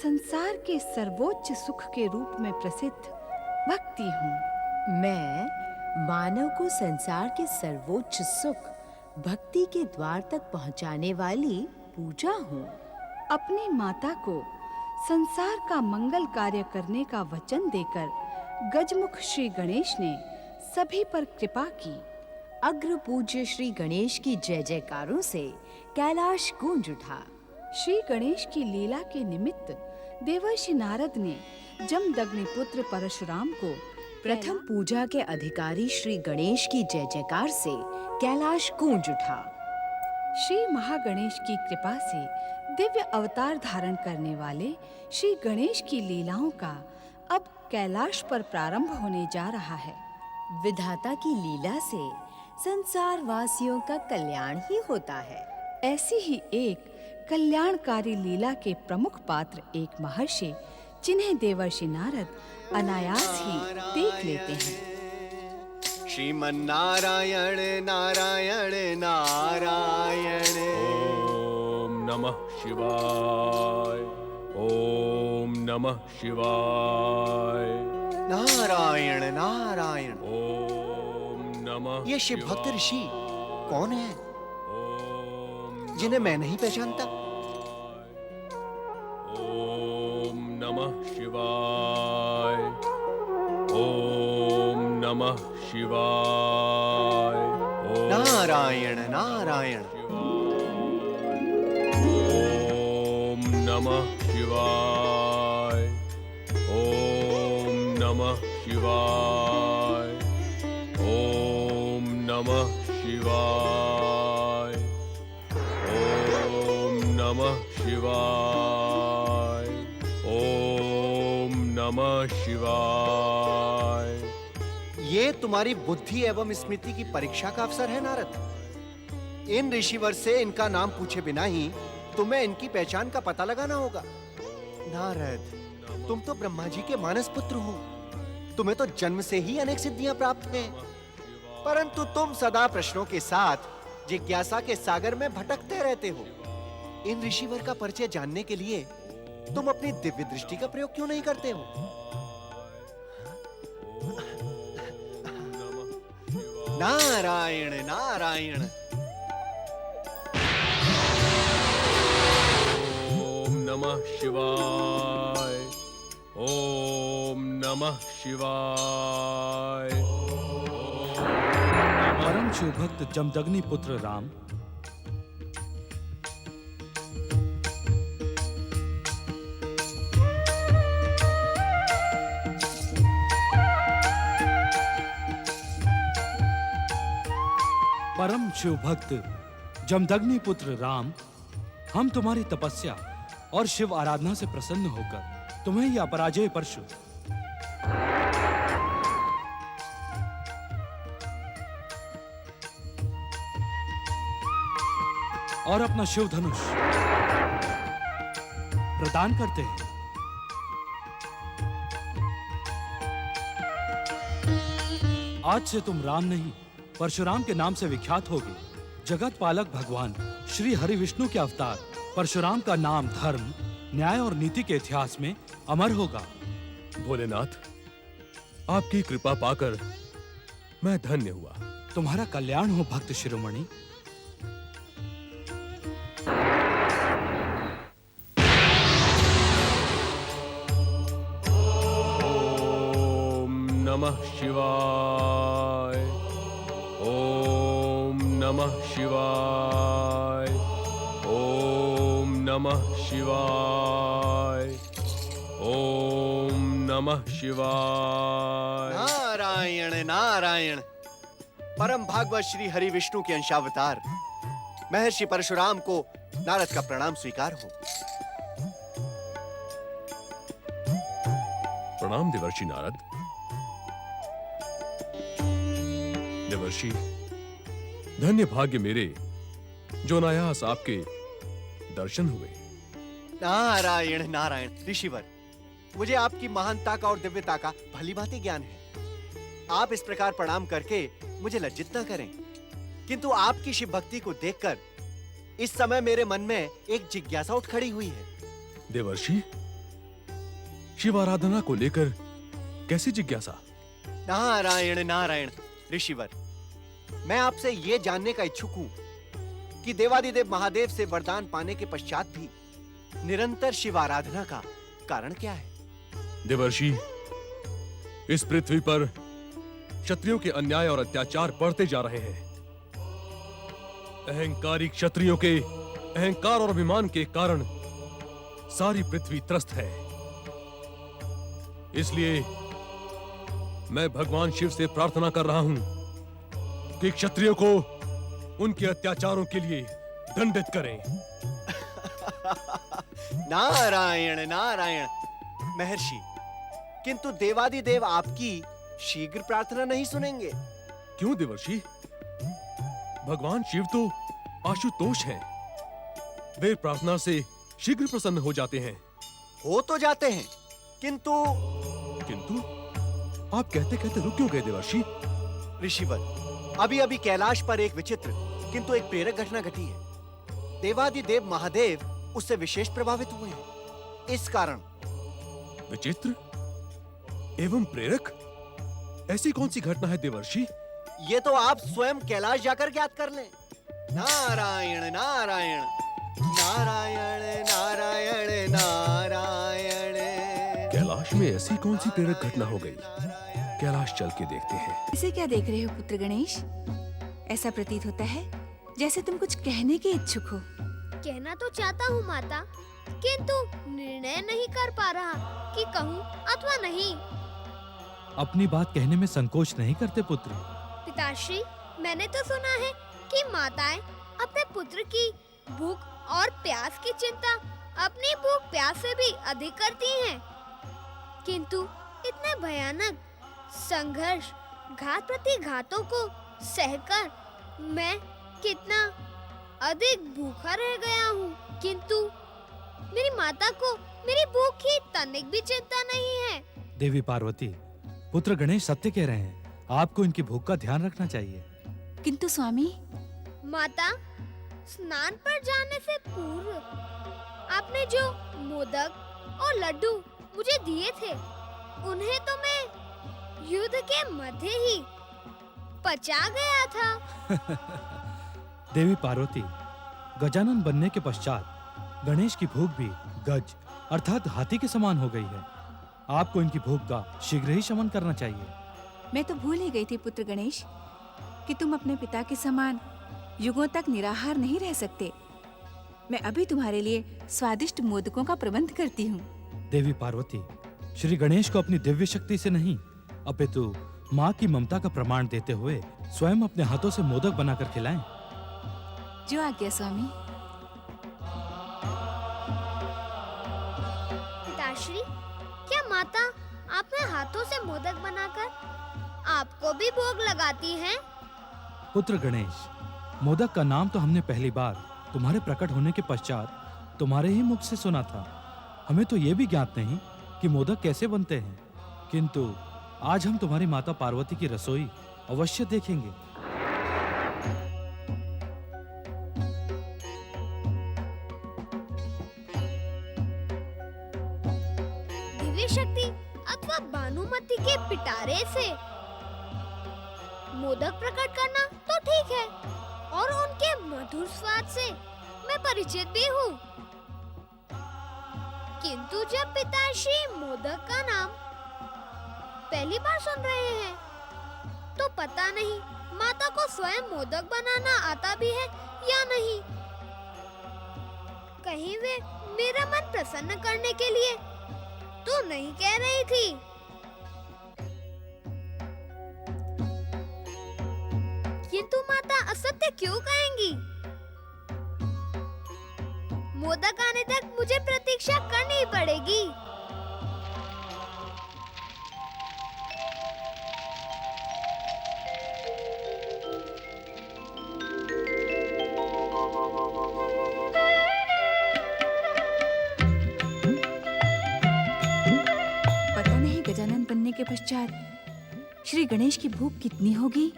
संसार के सर्वोच्च सुख के रूप में प्रसिद्ध भक्ति हूँ। मैं मानव को संसार के सर्वोच्च सुख भक्ति के द्वार तक पहुंचाने वाली पूजा हूँ। अपनी माता को संसार का मंगल कार्य करने का वचन देकर गजमुख श्री गणेश ने सभी पर कृपा की। अग्र पूज्य श्री गणेश की जय जयकारों से कैलाश गूंज उठा। श्री गणेश की लीला के निमित्त देवर्षि नारद ने जमदग्नि पुत्र परशुराम को प्रथम पूजा के अधिकारी श्री गणेश की जय जयकार से कैलाश गूंज उठा। श्री महागणेश की कृपा से दिव्य अवतार धारण करने वाले श्री गणेश की लीलाओं का अब कैलाश पर प्रारंभ होने जा रहा है। विधाता की लीला से संसार वासियों का कल्याण ही होता है। ऐसी ही एक कल्याणकारी लीला के प्रमुख पात्र एक महर्षि, जिन्हें देवर्षि नारद अनायास ही देख लेते हैं। श्रीमन्नारायण नारायण नारायण। ओम नमः शिवाय। ओम नमः शिवाय। नारायण नारायण। ओम नमः। ये शिव भक्त ऋषि कौन है ओम जिन्हें मैं नहीं पहचानता? ओम नमः शिवाय। ओम नमः शिवाय। ओम नारायण नारायण। ओम नमः शिवाय। ओम नमः शिवाय। ओम नमः शिवाय। ओम नमः शिवाय। ओम नमः शिवाय। ये तुम्हारी बुद्धि एवं स्मृति की परीक्षा का अवसर है नारद। इन ऋषिवर से इनका नाम पूछे बिना ही तुम्हें इनकी पहचान का पता लगाना होगा। नारद, तुम तो ब्रह्मा जी के मानस पुत्र हो। तुम्हें तो जन्म से ही अनेक सिद्धियां प्राप्त हैं, परंतु तुम सदा प्रश्नों के साथ जिज्ञासा के सागर में भटकते रहते हो। इन ऋषिवर का परिचय जानने के लिए तुम अपनी दिव्य दृष्टि का प्रयोग क्यों नहीं करते हो? नारायण नारायण। ओम नमः शिवाय। ओम नमः शिवाय। परम शिव भक्त जमदग्नि पुत्र राम, परम शिव भक्त जमदग्नि पुत्र राम, हम तुम्हारी तपस्या और शिव आराधना से प्रसन्न होकर तुम्हें यह अपराजेय परशु और अपना शिव धनुष प्रदान करते हैं। आज से तुम राम नहीं परशुराम के नाम से विख्यात होगे। जगत पालक भगवान श्री हरि विष्णु के अवतार परशुराम का नाम धर्म, न्याय और नीति के इतिहास में अमर होगा। भोलेनाथ, आपकी कृपा पाकर मैं धन्य हुआ। तुम्हारा कल्याण हो भक्त शिरोमणि। ओम नमः शिवाय। ओम नमः शिवाय। ओम नमः शिवाय। ओम नमः शिवाय। नारायण नारायण। परम भागवत श्री हरि विष्णु के अंशावतार महर्षि परशुराम को नारद का प्रणाम स्वीकार हो। प्रणाम देवर्षि नारद। देवर्षि, धन्य भाग्य मेरे जो अनायास आपके दर्शन हुए। नारायण नारायण। ऋषिवर, मुझे आपकी महानता का और दिव्यता का भली भांति ज्ञान है। आप इस प्रकार प्रणाम करके मुझे लज्जित न करें, किंतु आपकी शिव भक्ति को देखकर इस समय मेरे मन में एक जिज्ञासा उठ खड़ी हुई है। देवर्षि, शिवाराधना को लेकर कैसी जिज्ञासा? नारायण नारायण ऋषिवर, मैं आपसे ये जानने का इच्छुक हूं कि देवादिदेव महादेव से वरदान पाने के पश्चात भी निरंतर शिवाराधना का कारण क्या है? देवर्षि, इस पृथ्वी पर क्षत्रियों के अन्याय और अत्याचार बढ़ते जा रहे हैं। अहंकारी क्षत्रियों के अहंकार और अभिमान के कारण सारी पृथ्वी त्रस्त है। इसलिए मैं भगवान शिव से प्रार्थना कर रहा हूं कि क्षत्रियों को उनके अत्याचारों के लिए दंडित करें। नारायण नारायण महर्षि, किंतु देवादिदेव आपकी शीघ्र प्रार्थना नहीं सुनेंगे। क्यों देवर्षि? भगवान शिव तो आशुतोष हैं। वे प्रार्थना से शीघ्र प्रसन्न हो जाते हैं। हो तो जाते हैं, किंतु आप कहते कहते रुक क्यों गए देवर्षि? ऋषिवर, अभी अभी कैलाश पर एक विचित्र किंतु एक प्रेरक घटना घटी है। देवादिदेव महादेव उससे विशेष प्रभावित हुए हैं। इस कारण विचित्र एवं प्रेरक ऐसी कौन सी घटना है देवर्षि? ये तो आप स्वयं कैलाश जाकर ज्ञात कर लें। नारायण नारायण नारायण नारायण नारायण। कैलाश में ऐसी कौन सी प्रेरक घटना हो गई? कैलाश चल के देखते हैं। इसे क्या देख रहे हो पुत्र गणेश? ऐसा प्रतीत होता है जैसे तुम कुछ कहने के इच्छुक हो। कहना तो चाहता हूँ माता, किंतु निर्णय नहीं कर पा रहा कि कहूँ अथवा नहीं। अपनी बात कहने में संकोच नहीं करते पुत्र। पिताश्री, मैंने तो सुना है कि माताएं अपने पुत्र की भूख और प्यास की चिंता अपनी भूख प्यास से भी अधिक करती हैं। किंतु इतने भयानक संघर्ष, घात प्रति घातों को सहकर मैं कितना अधिक भूखा रह गया हूँ, किंतु मेरी माता को मेरी भूख की तनिक भी चिंता नहीं है। देवी पार्वती, पुत्र गणेश सत्य कह रहे हैं। आपको इनकी भूख का ध्यान रखना चाहिए। किंतु स्वामी, माता, स्नान पर जाने से पूर्व आपने जो मोदक और लड्डू मुझे दिए थे, उन्हें तो मैं युद्ध के मध्य ही पचा गया था। देवी पार्वती, गजानन बनने के पश्चात गणेश की भूख भी गज अर्थात हाथी के समान हो गई है। आपको इनकी भूख का शीघ्र ही शमन करना चाहिए। मैं तो भूल ही गई थी पुत्र गणेश कि तुम अपने पिता के समान युगों तक निराहार नहीं रह सकते। मैं अभी तुम्हारे लिए स्वादिष्ट मोदकों का प्रबंध करती हूँ। देवी पार्वती, श्री गणेश को अपनी दिव्य शक्ति से नहीं, अपितु माँ की ममता का प्रमाण देते हुए स्वयं अपने हाथों से मोदक बनाकर खिलाएं। जो आज्ञा स्वामी। पिताश्री, क्या माता अपने हाथों से मोदक बनाकर आपको भी भोग लगाती हैं? पुत्र गणेश, मोदक का नाम तो हमने पहली बार तुम्हारे प्रकट होने के पश्चात तुम्हारे ही मुख से सुना था। हमें तो ये भी ज्ञात नहीं कि मोदक कैसे बनते हैं, किंतु आज हम तुम्हारी माता पार्वती की रसोई अवश्य देखेंगे। दिव्य शक्ति अथवा भानुमति के पिटारे से मोदक प्रकट करना तो ठीक है, और उनके मधुर स्वाद से मैं परिचित भी हूँ, किंतु जब पिताश्री मोदक का नाम पहली बार सुन रहे हैं, तो पता नहीं माता को स्वयं मोदक बनाना आता भी है या नहीं। कहीं वे मेरा मन प्रसन्न करने के लिए तो नहीं कह रही थी। किंतु माता असत्य क्यों कहेंगी? मोदक आने तक मुझे प्रतीक्षा करनी पड़ेगी। पता नहीं गजानन बनने के पश्चात श्री गणेश की भूख कितनी होगी।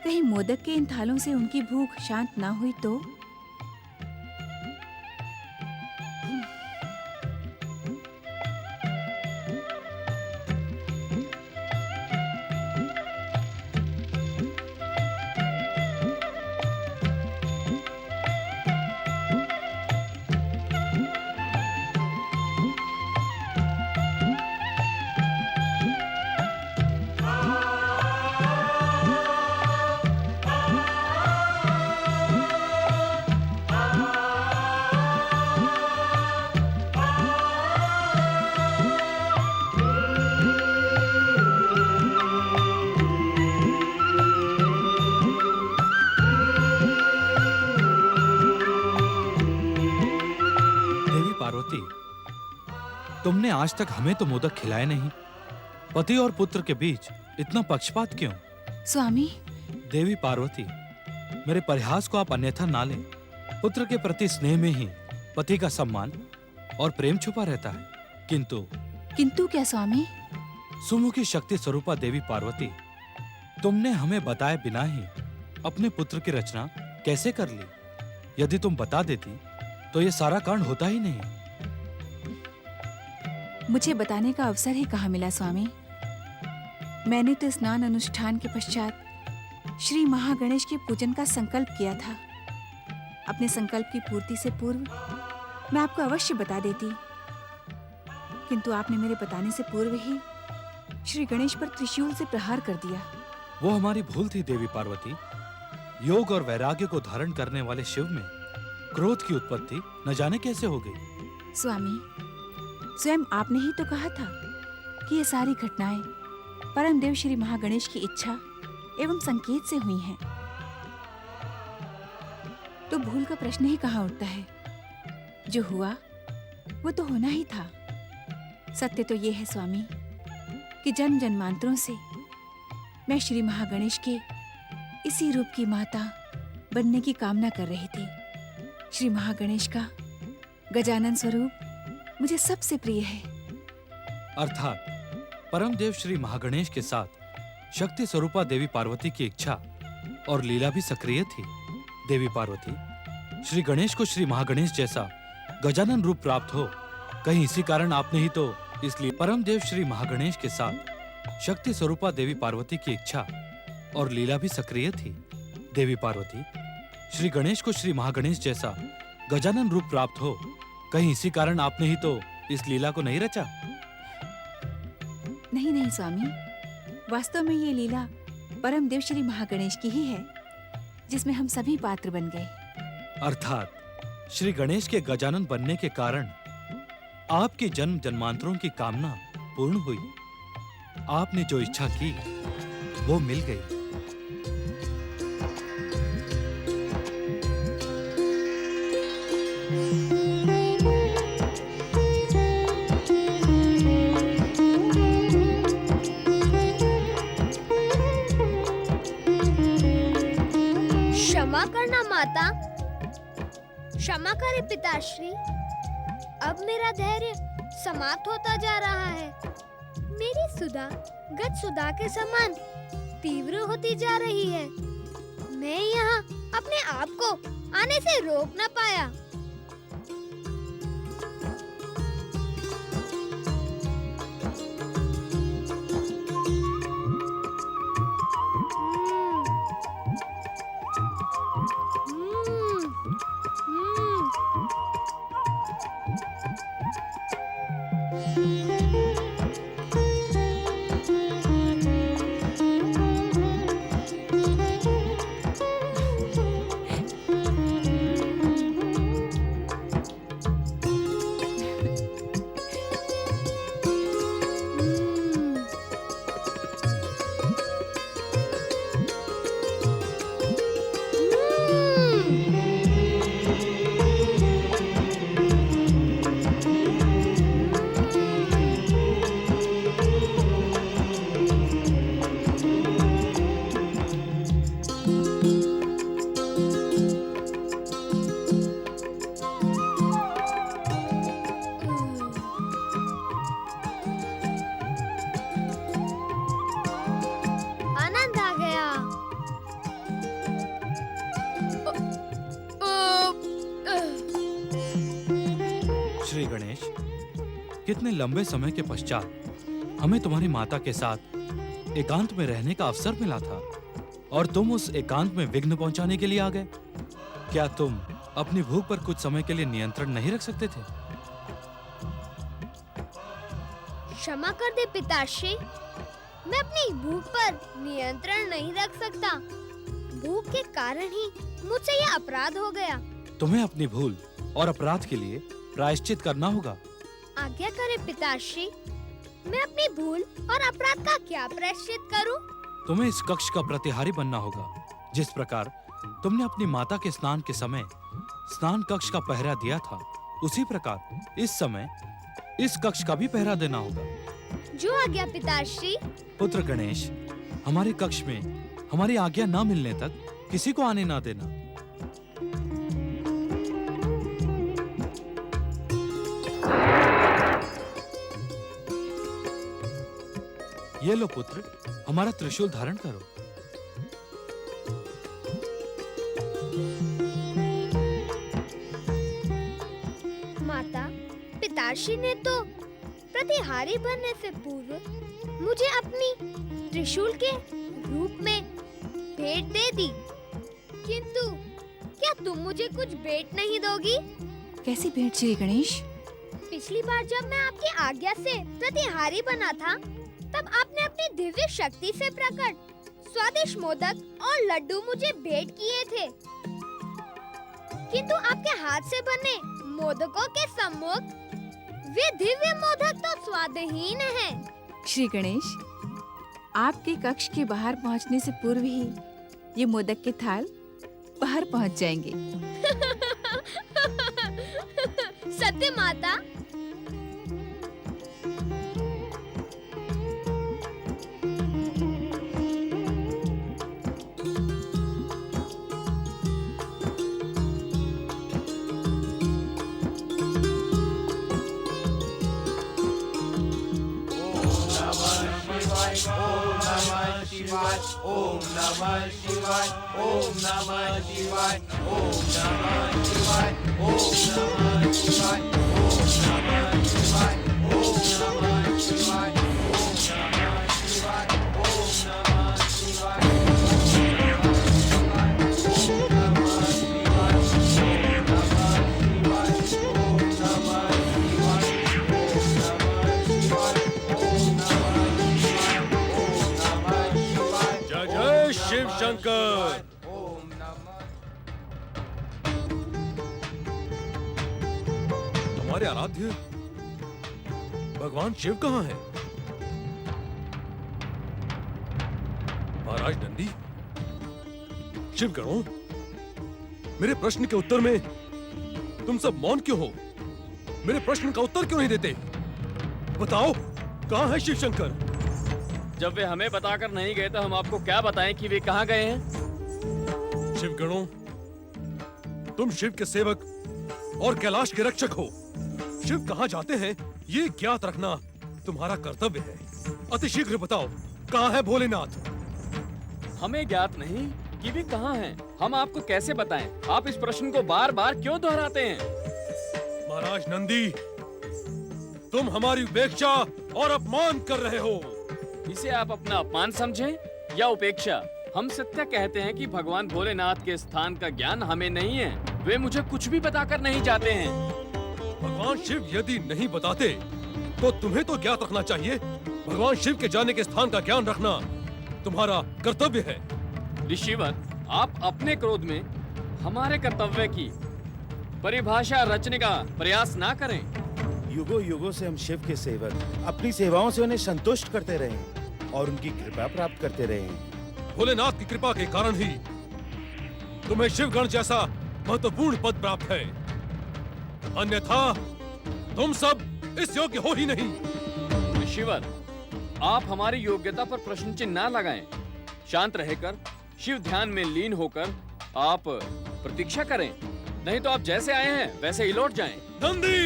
कहीं मोदक के इन थालों से उनकी भूख शांत ना हुई तो। पार्वती, तुमने आज तक हमें तो मोदक खिलाए नहीं। पति और पुत्र के बीच इतना पक्षपात क्यों? स्वामी, देवी पार्वती, मेरे परिहास को आप अन्यथा ना लें। पुत्र के प्रति स्नेह में ही पति का सम्मान और प्रेम छुपा रहता है। किंतु क्या स्वामी? सुमुखी शक्ति स्वरूपा देवी पार्वती, तुमने हमें बताए बिना ही अपने पुत्र की रचना कैसे कर ली? यदि तुम बता देती तो ये सारा कांड होता ही नहीं। मुझे बताने का अवसर ही कहाँ मिला स्वामी। मैंने तो स्नान अनुष्ठान के पश्चात श्री महागणेश के पूजन का संकल्प किया था। अपने संकल्प की पूर्ति से पूर्व मैं आपको अवश्य बता देती, किंतु आपने मेरे बताने से पूर्व ही श्री गणेश पर त्रिशूल से प्रहार कर दिया। वो हमारी भूल थी देवी पार्वती। योग और वैराग्य को धारण करने वाले शिव में क्रोध की उत्पत्ति न जाने कैसे हो गई। स्वामी, स्वयं आपने ही तो कहा था कि ये सारी घटनाएं परम देव श्री महागणेश की इच्छा एवं संकेत से हुई हैं। तो भूल का प्रश्न ही कहाँ उठता है। जो हुआ वो तो होना ही था। सत्य तो ये है स्वामी कि जन्म जन्मांतरों से मैं श्री महागणेश के इसी रूप की माता बनने की कामना कर रही थी। श्री महागणेश का गजानन स्वरूप मुझे सबसे प्रिय है। अर्थात परम देव श्री महागणेश के साथ शक्ति स्वरूपा देवी पार्वती की इच्छा और लीला भी सक्रिय थी। देवी पार्वती, श्री गणेश को श्री महागणेश जैसा गजानन रूप प्राप्त हो, कहीं इसी कारण आपने ही तो इसलिए परम देव श्री महागणेश के साथ शक्ति स्वरूपा देवी पार्वती की इच्छा और लीला भी सक्रिय थी। देवी पार्वती, श्री गणेश को श्री महागणेश जैसा गजानन रूप प्राप्त हो, कहीं इसी कारण आपने ही तो इस लीला को नहीं रचा। नहीं नहीं स्वामी, वास्तव में ये लीला परम देव श्री महागणेश की ही है, जिसमें हम सभी पात्र बन गए। अर्थात श्री गणेश के गजानन बनने के कारण आपकी जन्म जन्मांतरों की कामना पूर्ण हुई। आपने जो इच्छा की वो मिल गई। क्षमा करना माता, क्षमा करे पिताश्री। अब मेरा धैर्य समाप्त होता जा रहा है। मेरी सुधा गत सुधा के समान तीव्र होती जा रही है। मैं यहाँ अपने आप को आने से रोक न पाया। श्री गणेश, कितने लंबे समय के पश्चात हमें तुम्हारी माता के साथ एकांत में रहने का अवसर मिला था और तुम उस एकांत में विघ्न पहुंचाने के लिए आ गए। क्या तुम अपनी भूख पर कुछ समय के लिए नियंत्रण नहीं रख सकते थे? क्षमा कर दे पिताश्री, मैं अपनी भूख पर नियंत्रण नहीं रख सकता। भूख के कारण ही मुझसे यह अपराध हो गया। तुम्हें अपनी भूल और अपराध के लिए प्रायश्चित करना होगा। आज्ञा करे पिताश्री, मैं अपनी भूल और अपराध का क्या प्रायश्चित करूं? तुम्हें इस कक्ष का प्रतिहारी बनना होगा। जिस प्रकार तुमने अपनी माता के स्नान के समय स्नान कक्ष का पहरा दिया था, उसी प्रकार इस समय इस कक्ष का भी पहरा देना होगा। जो आज्ञा पिताश्री। पुत्र गणेश, हमारे कक्ष में हमारी आज्ञा न मिलने तक किसी को आने ना देना। ये लो पुत्र, हमारा त्रिशूल धारण करो। माता, पिताश्री ने तो प्रतिहारी बनने से पूर्व मुझे अपनी त्रिशूल के रूप में भेंट दे दी, किंतु क्या तुम मुझे कुछ भेंट नहीं दोगी? कैसी भेंट श्री गणेश? पिछली बार जब मैं आपकी आज्ञा से प्रतिहारी बना था, तब आपने अपनी दिव्य शक्ति से प्रकट स्वादिष्ट मोदक और लड्डू मुझे भेंट किए थे, किंतु आपके हाथ से बने मोदकों के सम्मुख वे दिव्य मोदक तो स्वादहीन हैं। श्री गणेश, आपके कक्ष के बाहर पहुंचने से पूर्व ही ये मोदक के थाल बाहर पहुंच जाएंगे। सत्य माता। शिव शंकर। हमारे आराध्य भगवान शिव कहाँ हैं? महाराज नंदी, शिव गणों, मेरे प्रश्न के उत्तर में तुम सब मौन क्यों हो? मेरे प्रश्न का उत्तर क्यों नहीं देते? बताओ, कहाँ है शिव शंकर? जब वे हमें बताकर नहीं गए तो हम आपको क्या बताएं कि वे कहाँ गए हैं? शिव गणों, तुम शिव के सेवक और कैलाश के रक्षक हो। शिव कहाँ जाते हैं ये ज्ञात रखना तुम्हारा कर्तव्य है। अतिशीघ्र बताओ, कहाँ है भोलेनाथ? हमें ज्ञात नहीं कि वे कहाँ हैं। हम आपको कैसे बताएं? आप इस प्रश्न को बार बार क्यों दोहराते हैं? महाराज नंदी, तुम हमारी उपेक्षा और अपमान कर रहे हो। इसे आप अपना अपमान समझें या उपेक्षा? हम सत्य कहते हैं कि भगवान भोलेनाथ के स्थान का ज्ञान हमें नहीं है। वे मुझे कुछ भी बताकर नहीं जाते हैं। भगवान शिव यदि नहीं बताते तो तुम्हें तो ज्ञात रखना चाहिए। भगवान शिव के जाने के स्थान का ज्ञान रखना तुम्हारा कर्तव्य है। ऋषिवर, आप अपने क्रोध में हमारे कर्तव्य की परिभाषा रचने का प्रयास ना करें। युगों युगों से हम शिव के सेवक अपनी सेवाओं से उन्हें संतुष्ट करते रहे हैं और उनकी कृपा प्राप्त करते रहे हैं। भोलेनाथ की कृपा के कारण ही तुम्हें शिवगण जैसा महत्वपूर्ण पद प्राप्त है, अन्यथा तुम सब इस योग्य हो ही नहीं। ऋषिवर, आप हमारी योग्यता पर प्रश्न चिन्ह ना लगाएं। शांत रहकर शिव ध्यान में लीन होकर आप प्रतीक्षा करें, नहीं तो आप जैसे आए हैं वैसे ही लौट जाएं। नंदी,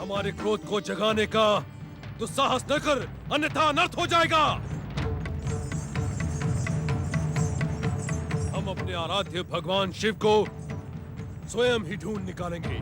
हमारे क्रोध को जगाने का दुस्साहस न कर, अन्यथा अनर्थ हो जाएगा। हम अपने आराध्य भगवान शिव को स्वयं ही ढूंढ निकालेंगे।